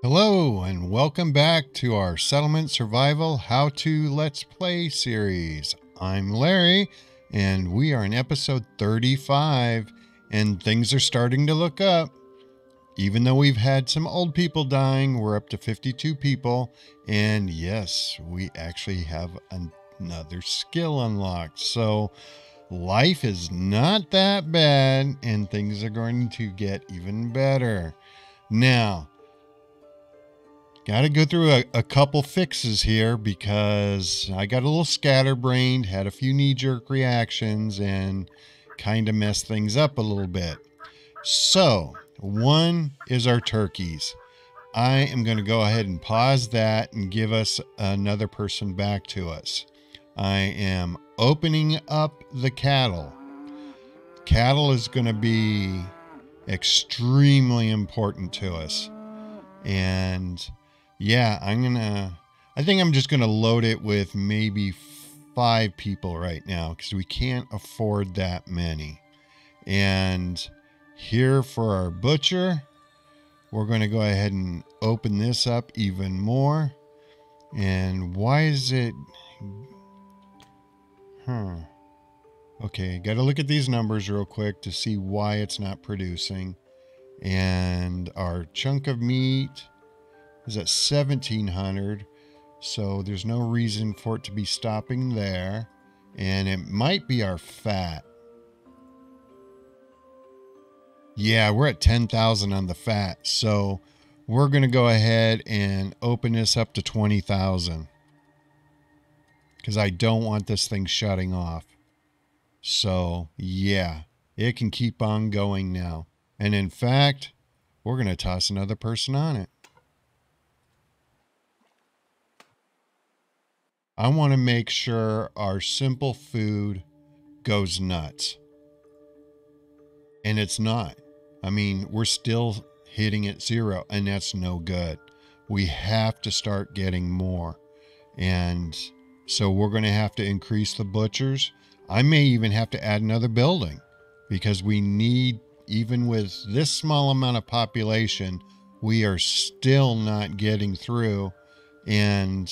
Hello and welcome back to our Settlement Survival How To Let's Play series. I'm Larry and we are in episode 35 and things are starting to look up. Even though we've had some old people dying, we're up to 52 people, and yes, we actually have another skill unlocked. So life is not that bad and things are going to get even better. Now, got to go through a couple fixes here because I got a little scatterbrained, had a few knee-jerk reactions, and kind of messed things up a little bit. So, one is our turkeys. I am going to go ahead and pause that and give us another person back to us. I am opening up the cattle. Cattle is going to be extremely important to us. And yeah, I think I'm just going to load it with maybe 5 people right now because we can't afford that many. And here for our butcher, we're going to go ahead and open this up even more. And why is it... Okay, got to look at these numbers real quick to see why it's not producing. And our chunk of meat is at 1,700, so there's no reason for it to be stopping there. And it might be our fat. Yeah, we're at 10,000 on the fat, so we're going to go ahead and open this up to 20,000 because I don't want this thing shutting off. So yeah, it can keep on going now. And in fact, we're going to toss another person on it. I want to make sure our simple food goes nuts. And it's not. I mean, we're still hitting at 0, and that's no good. We have to start getting more. And so we're going to have to increase the butchers. I may even have to add another building because we need, even with this small amount of population, we are still not getting through. And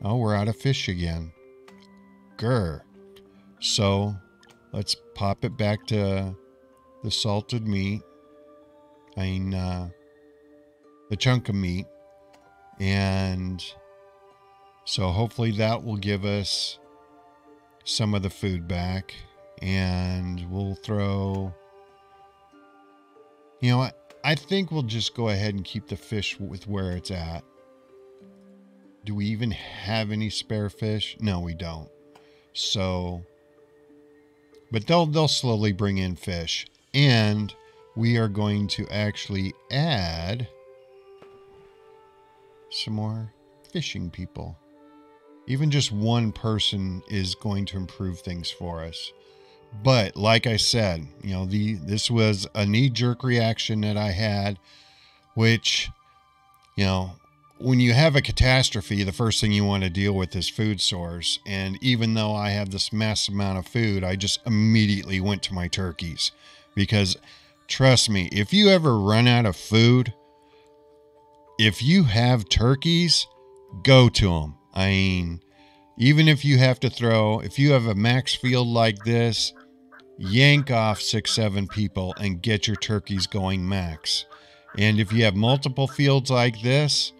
oh, we're out of fish again. Grr. So let's pop it back to the salted meat. The chunk of meat. And so hopefully that will give us some of the food back. And we'll throw... You know what? I think we'll just go ahead and keep the fish with where it's at. Do we even have any spare fish? No, we don't. So, but they'll slowly bring in fish. And we are going to actually add some more fishing people. Even just one person is going to improve things for us. But like I said, you know, this was a knee-jerk reaction that I had, which, you know, when you have a catastrophe, the first thing you want to deal with is food source. And even though I have this massive amount of food, I just immediately went to my turkeys. Because trust me, if you ever run out of food, if you have turkeys, go to them. I mean, even if you have to if you have a max field like this, yank off 6-7 people and get your turkeys going max. And if you have multiple fields like this,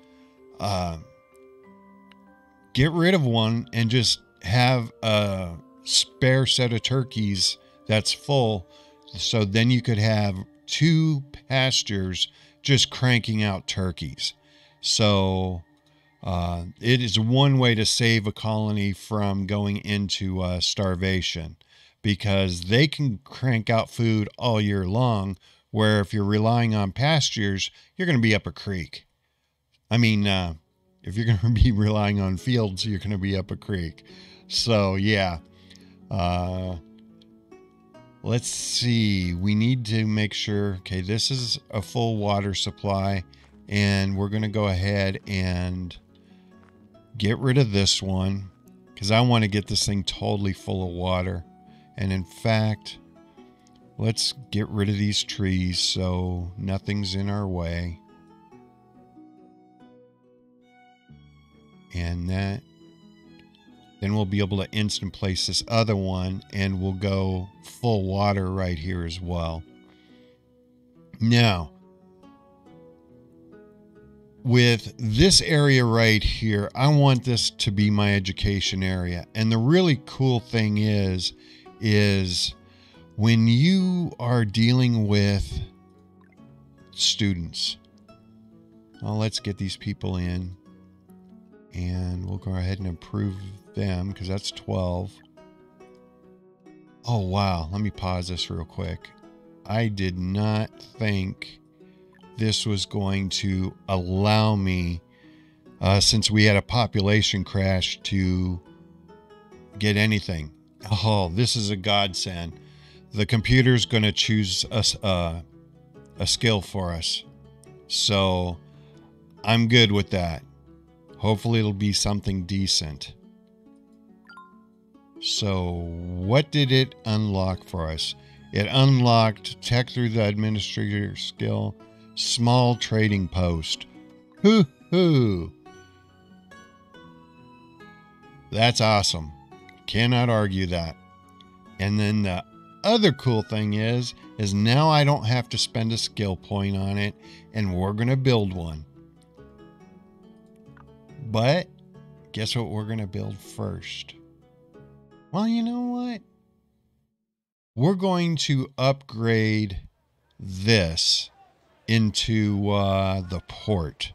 get rid of one and just have a spare set of turkeys that's full. So then you could have 2 pastures just cranking out turkeys. So it is one way to save a colony from going into starvation, because they can crank out food all year long, where if you're relying on pastures, you're going to be up a creek. I mean, if you're going to be relying on fields, you're going to be up a creek. So yeah. Let's see. We need to make sure, okay, this is a full water supply, and we're going to go ahead and get rid of this one because I want to get this thing totally full of water. And in fact, let's get rid of these trees so nothing's in our way. And then we'll be able to instant place this other one, and we'll go full water right here as well. Now, with this area right here, I want this to be my education area. And the really cool thing is when you are dealing with students, well, let's get these people in, and we'll go ahead and approve them because that's 12. Oh, wow. Let me pause this real quick. I did not think this was going to allow me, since we had a population crash, to get anything. Oh, this is a godsend. The computer's going to choose us a skill for us. So I'm good with that. Hopefully it'll be something decent. So what did it unlock for us? It unlocked tech through the administrator skill, small trading post. Hoo-hoo. That's awesome. Cannot argue that. And then the other cool thing is now I don't have to spend a skill point on it, and we're going to build one. But guess what we're going to build first? Well, you know what? We're going to upgrade this into the port.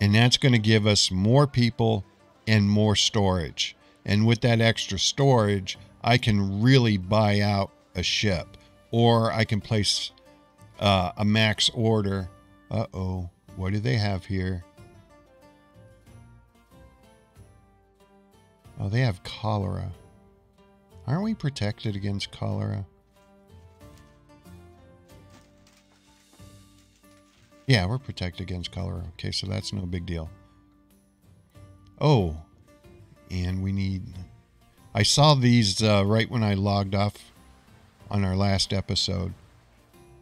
And that's going to give us more people and more storage. And with that extra storage, I can really buy out a ship. Or I can place a max order. Uh-oh. What do they have here? Oh, they have cholera. Aren't we protected against cholera? Yeah, we're protected against cholera. Okay, so that's no big deal. Oh, and we need... I saw these right when I logged off on our last episode,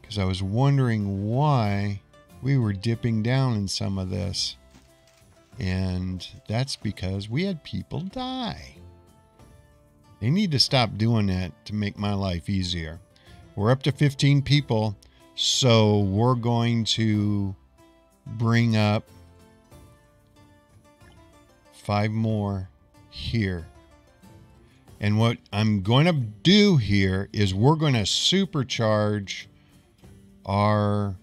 because I was wondering why we were dipping down in some of this. And that's because we had people die. They need to stop doing that to make my life easier. We're up to 15 people, so we're going to bring up 5 more here. And what I'm going to do here is we're going to supercharge our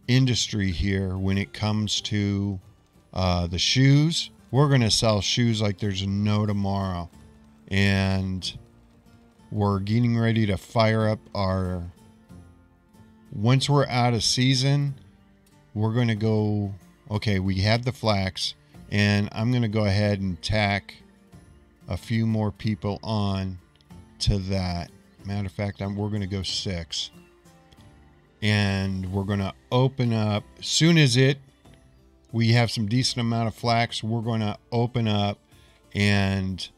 industry here when it comes to the shoes. We're going to sell shoes like there's no tomorrow. And we're getting ready to fire up our... Once we're out of season, we're going to go... Okay, we have the flax, and I'm going to go ahead and tack a few more people on to that. Matter of fact, we're going to go 6. And we're going to open up... As soon as we have some decent amount of flax, we're going to open up and...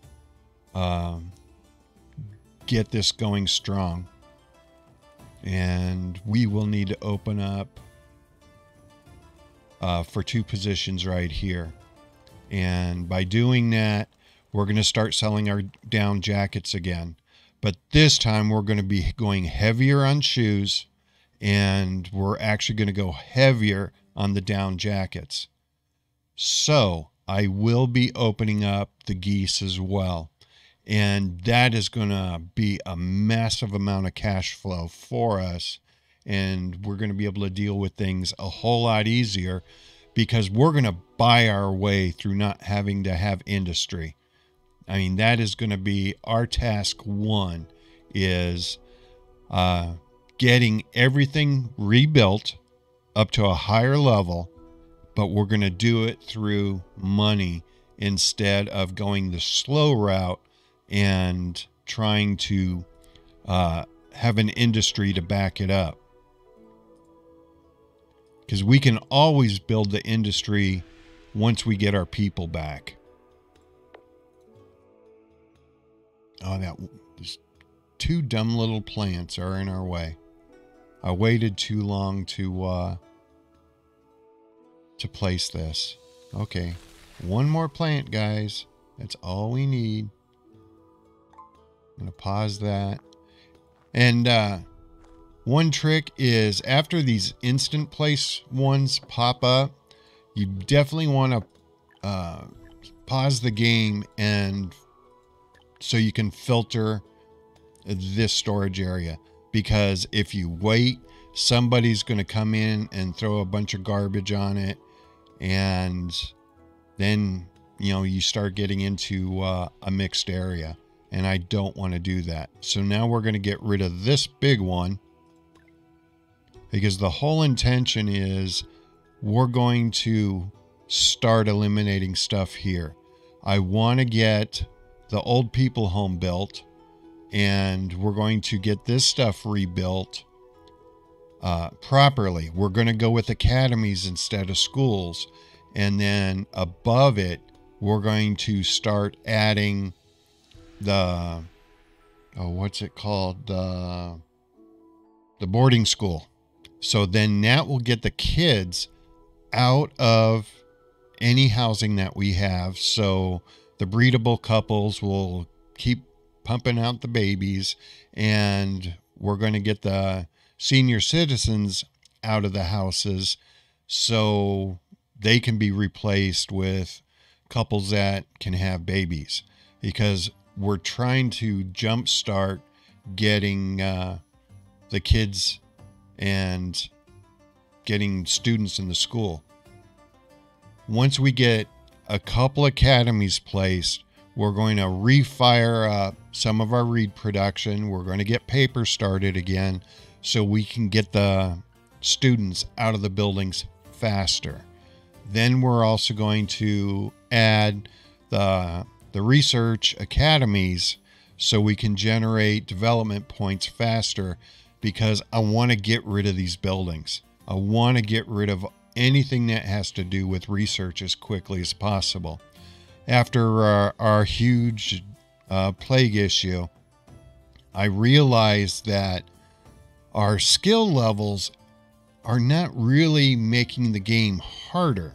get this going strong. And we will need to open up for 2 positions right here. And by doing that, we're going to start selling our down jackets again. But this time we're going to be going heavier on shoes, and we're actually going to go heavier on the down jackets. So I will be opening up the geese as well. And that is going to be a massive amount of cash flow for us. And we're going to be able to deal with things a whole lot easier because we're going to buy our way through not having to have industry. I mean, that is going to be our task 1, is getting everything rebuilt up to a higher level, but we're going to do it through money instead of going the slow route and trying to have an industry to back it up. Because we can always build the industry once we get our people back. Oh, these 2 dumb little plants are in our way. I waited too long to place this. Okay. One more plant, guys. That's all we need. I'm going to pause that. And one trick is after these instant place ones pop up, you definitely want to pause the game and so you can filter this storage area, because if you wait, somebody's going to come in and throw a bunch of garbage on it, and then you start getting into a mixed area, and I don't want to do that. So now we're going to get rid of this big one, because the whole intention is we're going to start eliminating stuff here. I want to get the old people home built, and we're going to get this stuff rebuilt properly. We're going to go with academies instead of schools. And then above it, we're going to start adding the, what's it called? The boarding school. So then that will get the kids out of any housing that we have. So the breedable couples will keep pumping out the babies, and we're going to get the senior citizens out of the houses so they can be replaced with couples that can have babies, because we're trying to jumpstart getting the kids and getting students in the school. Once we get a couple academies placed, we're going to refire up some of our reed production. We're going to get paper started again so we can get the students out of the buildings faster. Then we're also going to add the research academies so we can generate development points faster, because I want to get rid of these buildings. I want to get rid of anything that has to do with research as quickly as possible. After our huge plague issue, I realized that our skill levels are not really making the game harder.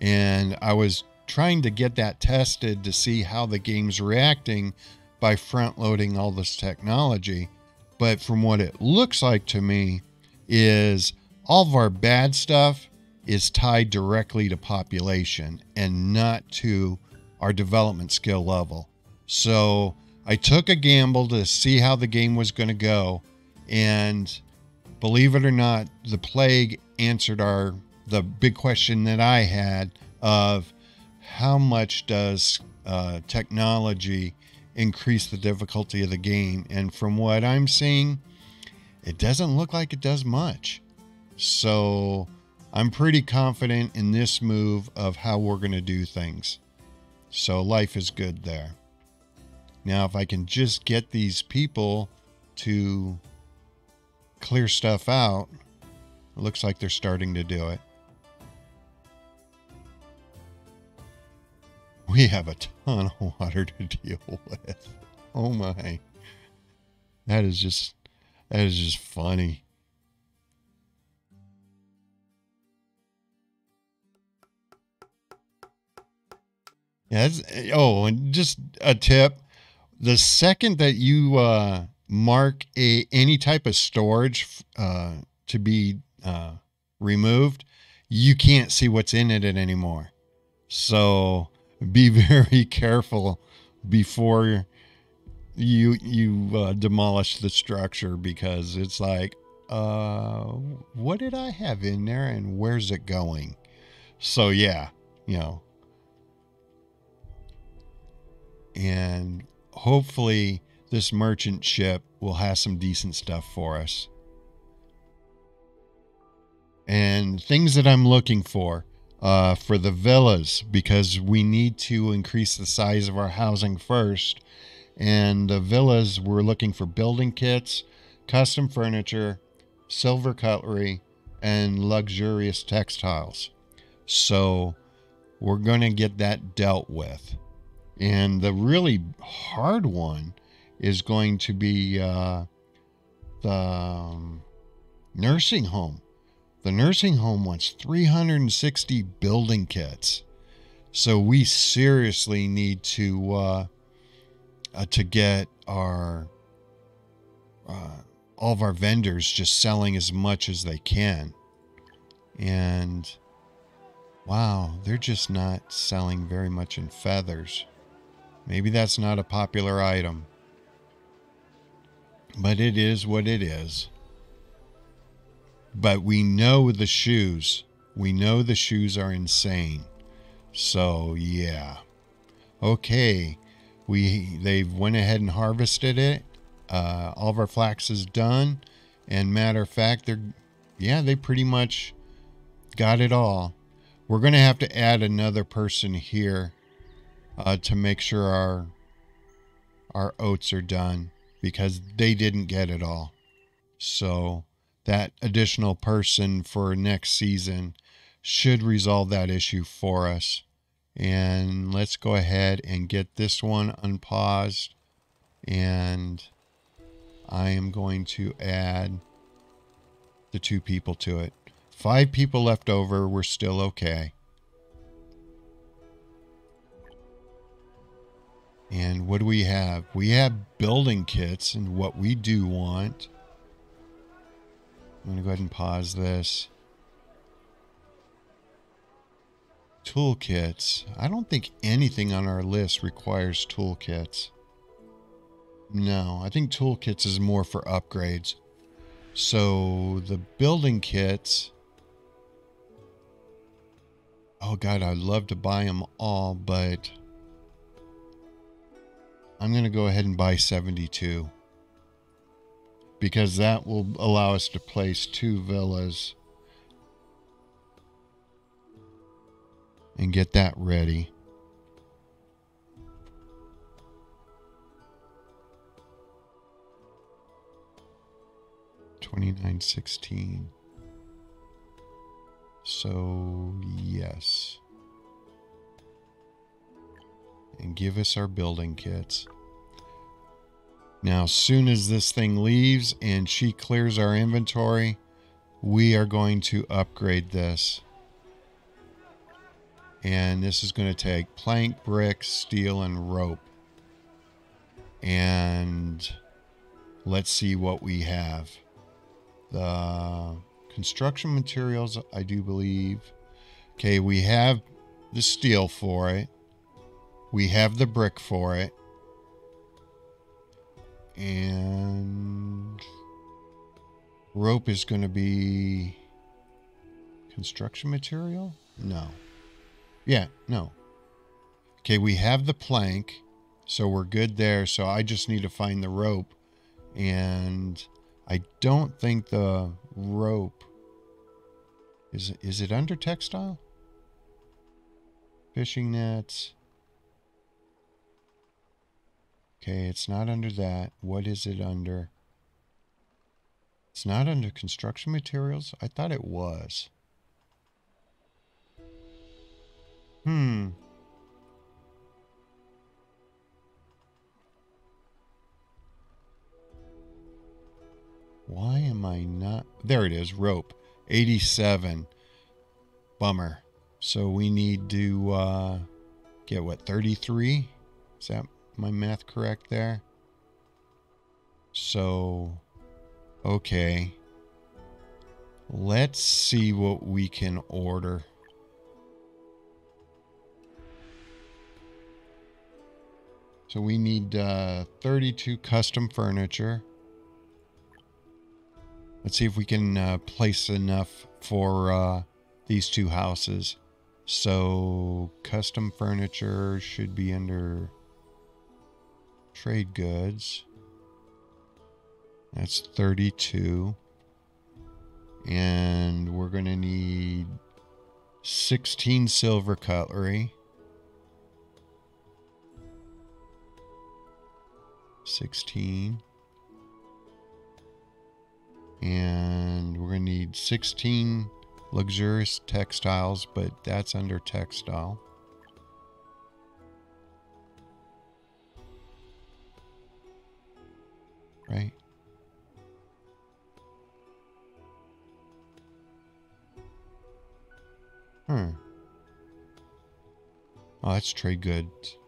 And I was trying to get that tested to see how the game's reacting by front loading all this technology. But from what it looks like to me is all of our bad stuff is tied directly to population and not to our development skill level. So I took a gamble to see how the game was going to go, and believe it or not, the plague answered the big question that I had of how much does technology increase the difficulty of the game. And from what I'm seeing, it doesn't look like it does much. So I'm pretty confident in this move of how we're going to do things. So life is good there. Now, if I can just get these people to clear stuff out, it looks like they're starting to do it. We have a ton of water to deal with. Oh my. That is just funny. Yeah, and just a tip. The second that you mark any type of storage to be removed, you can't see what's in it anymore. So be very careful before you demolish the structure, because it's like, what did I have in there and where's it going? So yeah, and hopefully this merchant ship will have some decent stuff for us. And things that I'm looking for the villas, because we need to increase the size of our housing first. And the villas, we're looking for building kits, custom furniture, silver cutlery, and luxurious textiles. So we're going to get that dealt with. And the really hard one is going to be the nursing home. The nursing home wants 360 building kits. So we seriously need to get our all of our vendors just selling as much as they can. And wow, they're just not selling very much in feathers. Maybe that's not a popular item, but it is what it is. But we know the shoes. We know the shoes are insane. So yeah. Okay. They've went ahead and harvested it. All of our flax is done. And matter of fact, they pretty much got it all. We're going to have to add another person here to make sure our oats are done, because they didn't get it all. So that additional person for next season should resolve that issue for us. And let's go ahead and get this one unpaused. And I am going to add the 2 people to it. 5 people left over. We're still okay. And what do we have? We have building kits, and what we do want. I'm going to go ahead and pause this. Toolkits. I don't think anything on our list requires toolkits. No, I think toolkits is more for upgrades. So the building kits. Oh God, I'd love to buy them all, but I'm going to go ahead and buy 72. Because that will allow us to place 2 villas. And get that ready. $29.16. So yes. And give us our building kits. Now, as soon as this thing leaves and she clears our inventory, we are going to upgrade this. And this is going to take plank, brick, steel, and rope. And let's see what we have. The construction materials, I do believe. Okay, we have the steel for it. We have the brick for it. And rope is going to be construction material? No. Yeah, no. Okay, we have the plank, so we're good there. So I just need to find the rope. And I don't think the rope... Is it under textile? Fishing nets. Okay, it's not under that. What is it under? It's not under construction materials? I thought it was. Why am I not... There it is, rope. 87. Bummer. So we need to get, what, 33? Is that my math correct there? So, okay. Let's see what we can order. So we need 32 custom furniture. Let's see if we can place enough for these 2 houses. So custom furniture should be under trade goods. That's 32. And we're going to need 16 silver cutlery. 16. And we're going to need 16 luxurious textiles, but that's under textile. Right? Oh, that's trade goods.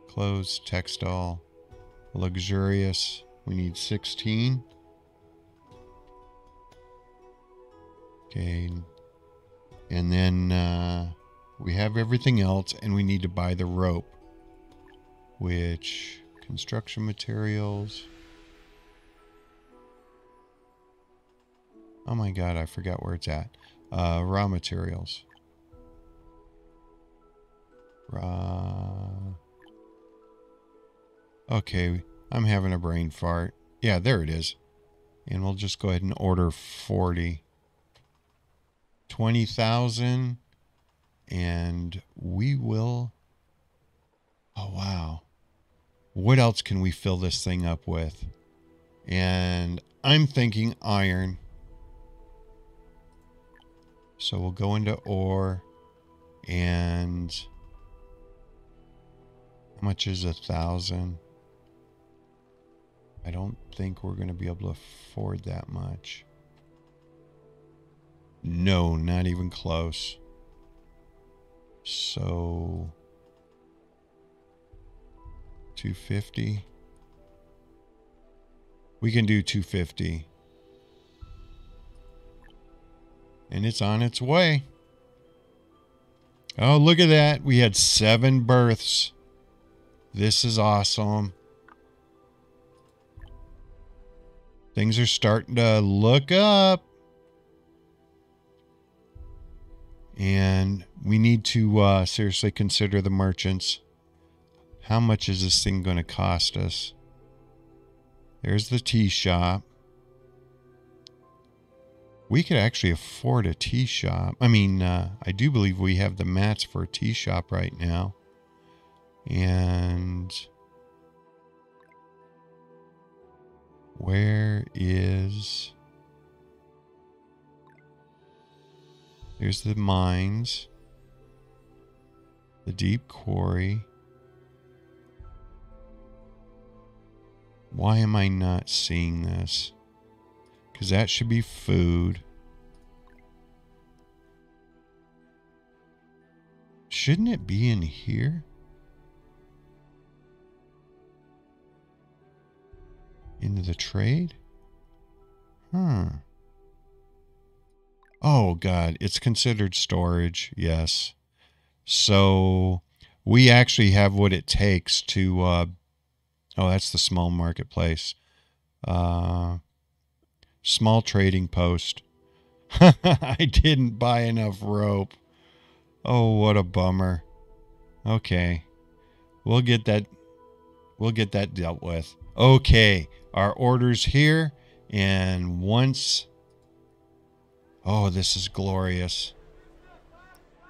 Clothes, textile, luxurious. We need 16. Okay. And then we have everything else, and we need to buy the rope. Which, construction materials. Oh my god, I forgot where it's at. Raw materials. Okay, I'm having a brain fart. Yeah, there it is. And we'll just go ahead and order 40. 20,000. And we will... Oh, wow. What else can we fill this thing up with? And I'm thinking iron. So we'll go into ore. And how much is 1,000? I don't think we're going to be able to afford that much. No, not even close. So 250. We can do 250. And it's on its way. Oh, look at that. We had 7 births. This is awesome. Things are starting to look up. And we need to seriously consider the merchants. How much is this thing going to cost us? There's the tea shop. We could actually afford a tea shop. I mean, I do believe we have the mats for a tea shop right now. And where is... Here's the mines. The deep quarry. Why am I not seeing this? Because that should be food. Shouldn't it be in here? Into the trade? Oh, God. It's considered storage. Yes. So we actually have what it takes to... oh, that's the small marketplace. Small trading post. I didn't buy enough rope. Oh, what a bummer. Okay. We'll get that dealt with. Okay. Our order's here. And once... Oh, this is glorious.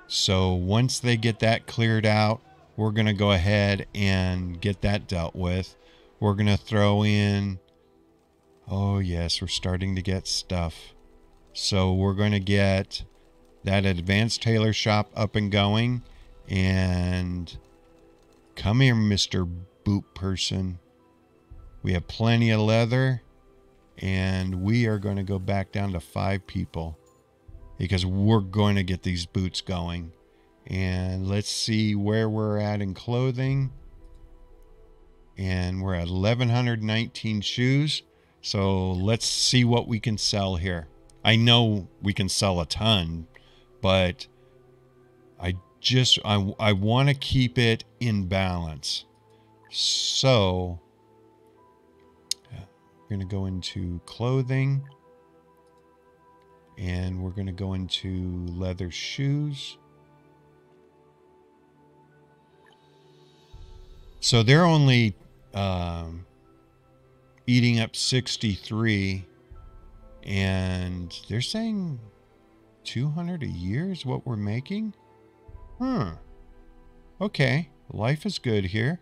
So once they get that cleared out, we're going to go ahead and get that dealt with. We're going to throw in... Oh, yes, we're starting to get stuff. So we're going to get that advanced tailor shop up and going. And come here, Mr. Boot Person. We have plenty of leather. And we are going to go back down to 5 people. Because we're going to get these boots going. And let's see where we're at in clothing. And we're at 1,119 shoes. So let's see what we can sell here. I know we can sell a ton, but I want to keep it in balance. So we're going to go into clothing. And we're going to go into leather shoes. So they're only eating up 63. And they're saying 200 a year is what we're making? Okay. Life is good here.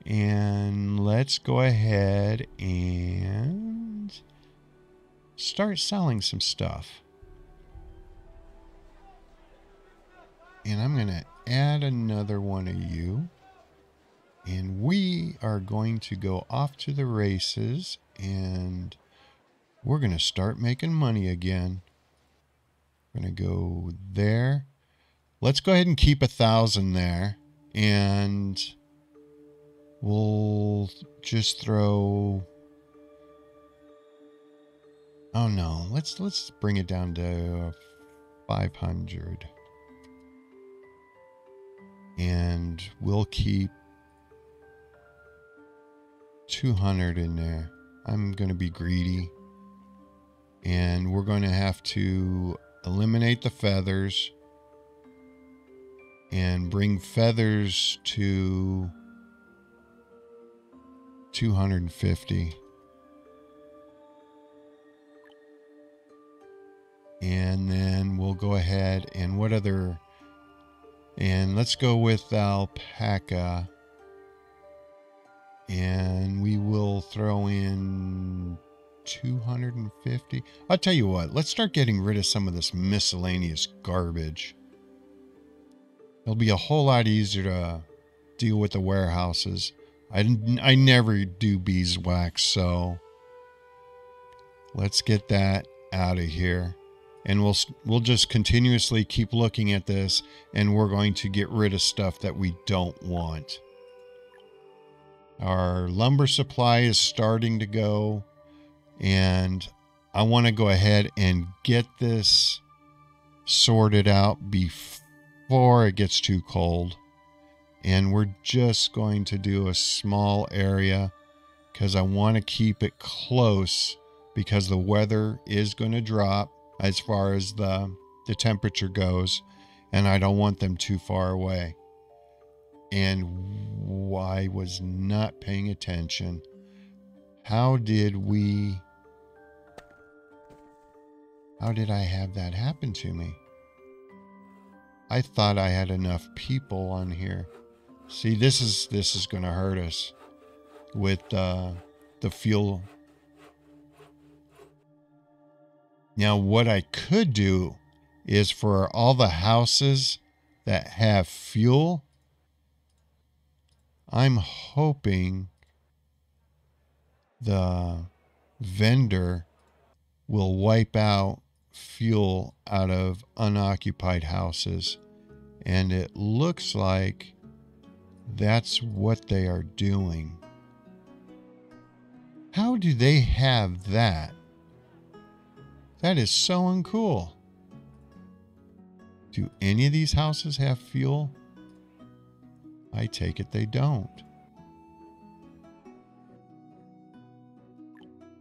And let's go ahead and... start selling some stuff. And I'm going to add another one of you. And we are going to go off to the races. And we're going to start making money again. We're going to go there. let's go ahead and keep 1,000 there, and we'll just throw, oh no, let's bring it down to 500. And we'll keep 200 in there. I'm going to be greedy. And we're going to have to eliminate the feathers and bring feathers to 250. And then we'll go ahead and what other, and let's go with alpaca. And we will throw in 250. I'll tell you what, let's start getting rid of some of this miscellaneous garbage. It'll be a whole lot easier to deal with the warehouses. I never do beeswax, so let's get that out of here. And we'll just continuously keep looking at this, and we're going to get rid of stuff that we don't want. Our lumber supply is starting to go, and I want to go ahead and get this sorted out before it gets too cold. And we're just going to do a small area because I want to keep it close, because the weather is going to drop as far as the temperature goes, and I don't want them too far away. And I was not paying attention. How did I have that happen to me? I thought I had enough people on here. See, this is going to hurt us with the fuel. Now, what I could do is for all the houses that have fuel, I'm hoping the vendor will wipe out fuel out of unoccupied houses. And it looks like that's what they are doing. How do they have that? That is so uncool. Do any of these houses have fuel? I take it they don't.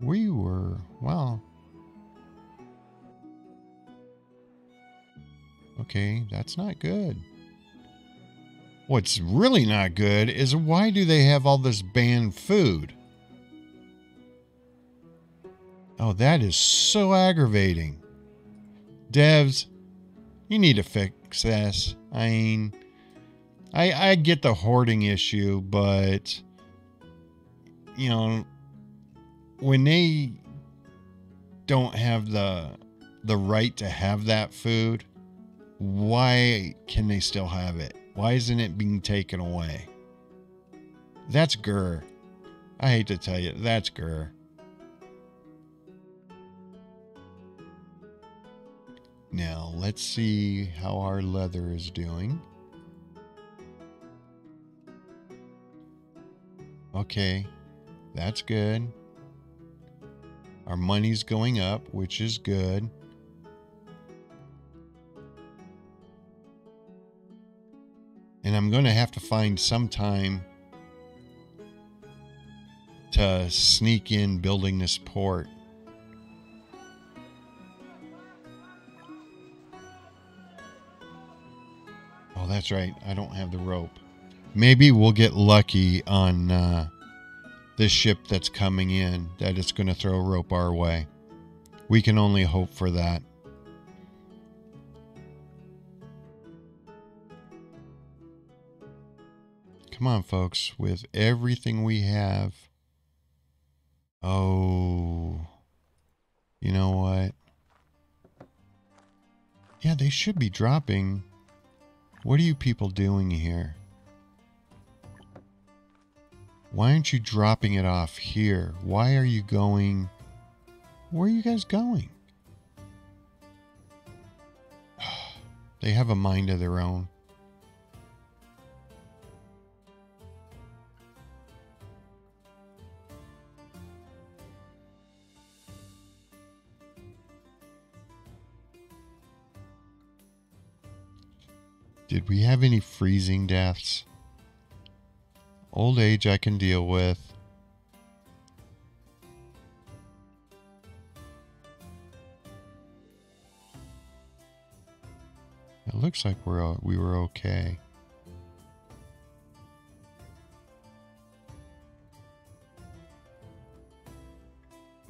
Well. Okay, that's not good. What's really not good is why do they have all this banned food? Oh, that is so aggravating. Devs, you need to fix this. I get the hoarding issue, but, you know, when they don't have the right to have that food, why can they still have it? Why isn't it being taken away? That's grr. I hate to tell you, that's grr. Now, let's see how our leather is doing. Okay, that's good. Our money's going up, which is good. And I'm going to have to find some time to sneak in building this port. Oh, that's right. I don't have the rope. Maybe we'll get lucky on this ship that's coming in, that it's going to throw a rope our way. We can only hope for that. Come on, folks. With everything we have. Oh. You know what? Yeah, they should be dropping. What are you people doing here? Why aren't you dropping it off here? Why are you going? Where are you guys going? They have a mind of their own. Did we have any freezing deaths? Old age I can deal with. It looks like we were okay.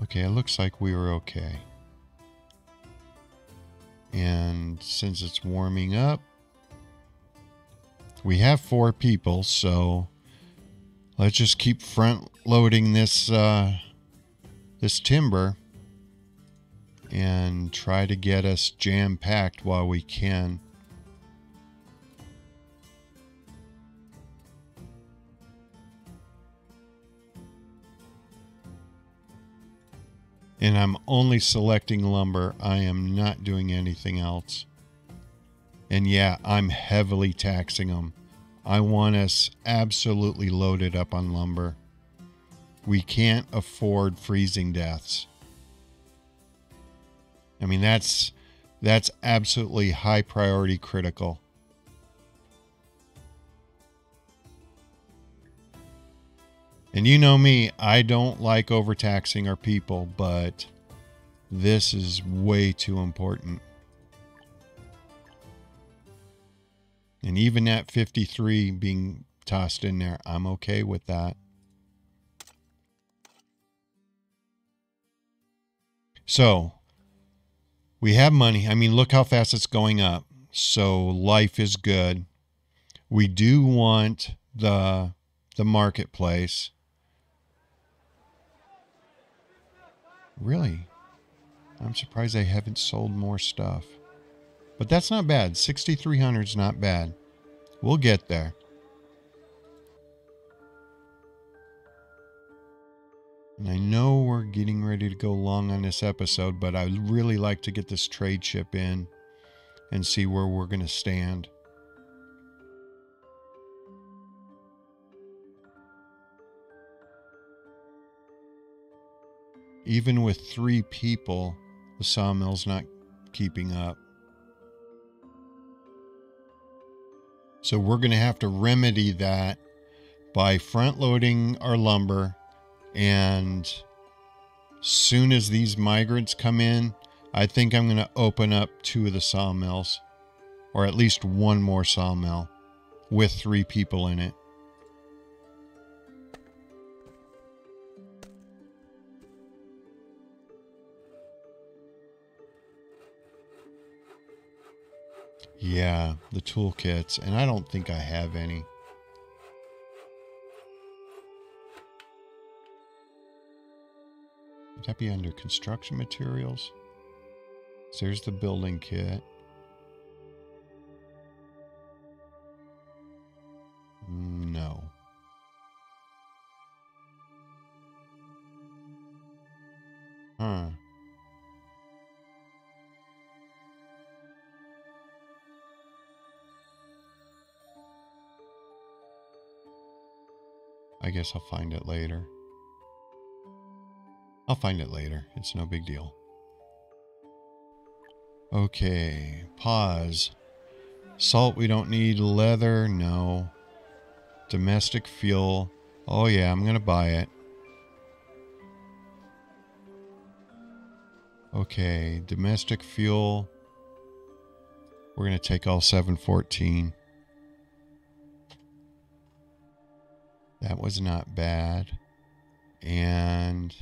Okay, it looks like we were okay. And since it's warming up, we have 4 people, so let's just keep front loading this this timber and try to get us jam-packed while we can. And I'm only selecting lumber. I am not doing anything else. And yeah, I'm heavily taxing them. I want us absolutely loaded up on lumber. We can't afford freezing deaths. I mean, that's absolutely high priority critical. And you know me, I don't like overtaxing our people, but this is way too important. And even at 53 being tossed in there, I'm okay with that. So, we have money. I mean, look how fast it's going up. So, life is good. We do want the marketplace. Really? I'm surprised they haven't sold more stuff. But that's not bad. 6,300 is not bad. We'll get there. And I know we're getting ready to go long on this episode, but I'd really like to get this trade ship in and see where we're going to stand. Even with 3 people, the sawmill's not keeping up. So we're going to have to remedy that by front loading our lumber, and soon as these migrants come in, I think I'm going to open up 2 of the sawmills, or at least 1 more sawmill with 3 people in it. Yeah, the toolkits, and I don't think I have any. Would that be under construction materials? So there's the building kit. No. Huh. I guess I'll find it later. I'll find it later. It's no big deal. Okay, pause. Salt we don't need. Leather, no. Domestic fuel. Oh yeah, I'm gonna buy it. Okay, domestic fuel. We're gonna take all 714. That was not bad. And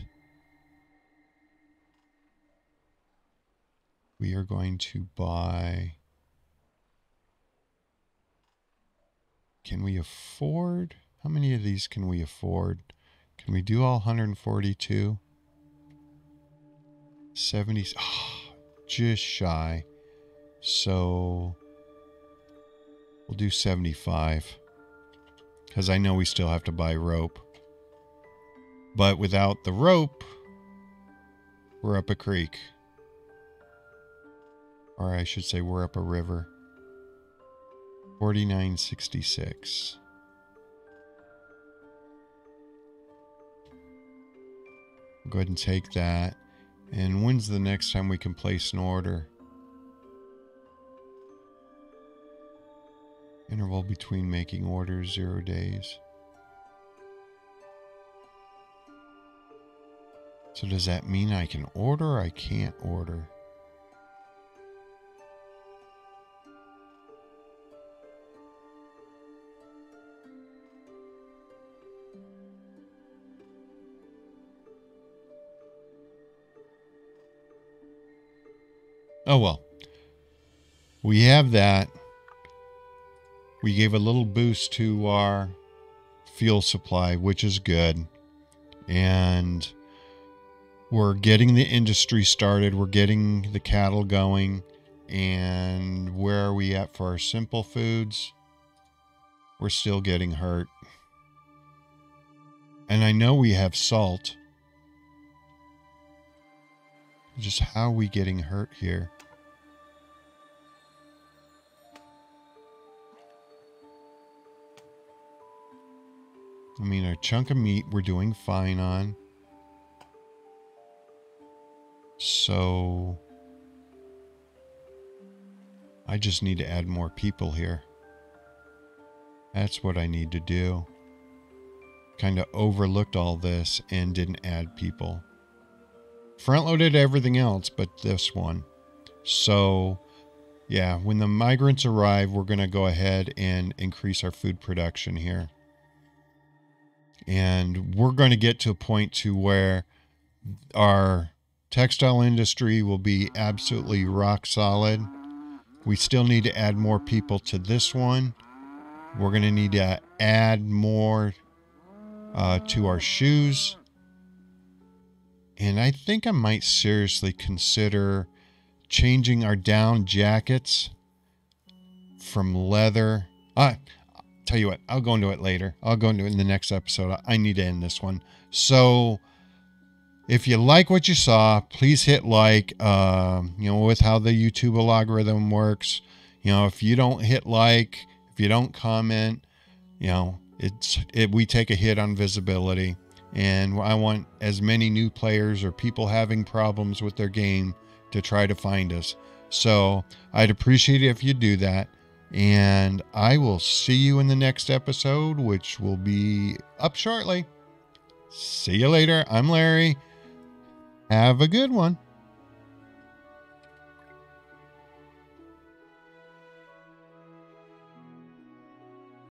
we are going to buy... Can we afford? How many of these can we afford? Can we do all 142? 70, just shy. So we'll do 75. Because I know we still have to buy rope. But without the rope, we're up a creek. Or I should say we're up a river. $49.66. Go ahead and take that. And when's the next time we can place an order? Interval between making orders, 0 days. So does that mean I can order or I can't order? Oh well, we have that. We gave a little boost to our fuel supply, which is good. And we're getting the industry started. We're getting the cattle going. And where are we at for our simple foods? We're still getting hurt. And I know we have salt. Just how are we getting hurt here? I mean, our chunk of meat we're doing fine on. So I just need to add more people here. That's what I need to do. Kind of overlooked all this and didn't add people. Front loaded everything else but this one. So yeah, when the migrants arrive, we're going to go ahead and increase our food production here. And we're going to get to a point to where our textile industry will be absolutely rock solid. We still need to add more people to this one. We're going to need to add more to our shoes. And I think I might seriously consider changing our down jackets from leather. Tell you what, I'll go into it later. I'll go into it in the next episode. I need to end this one. So if you like what you saw, please hit like, with how the YouTube algorithm works. If you don't hit like, if you don't comment, we take a hit on visibility. And I want as many new players or people having problems with their game to try to find us. So I'd appreciate it if you do that. And I will see you in the next episode, which will be up shortly. See you later. I'm Larry. Have a good one.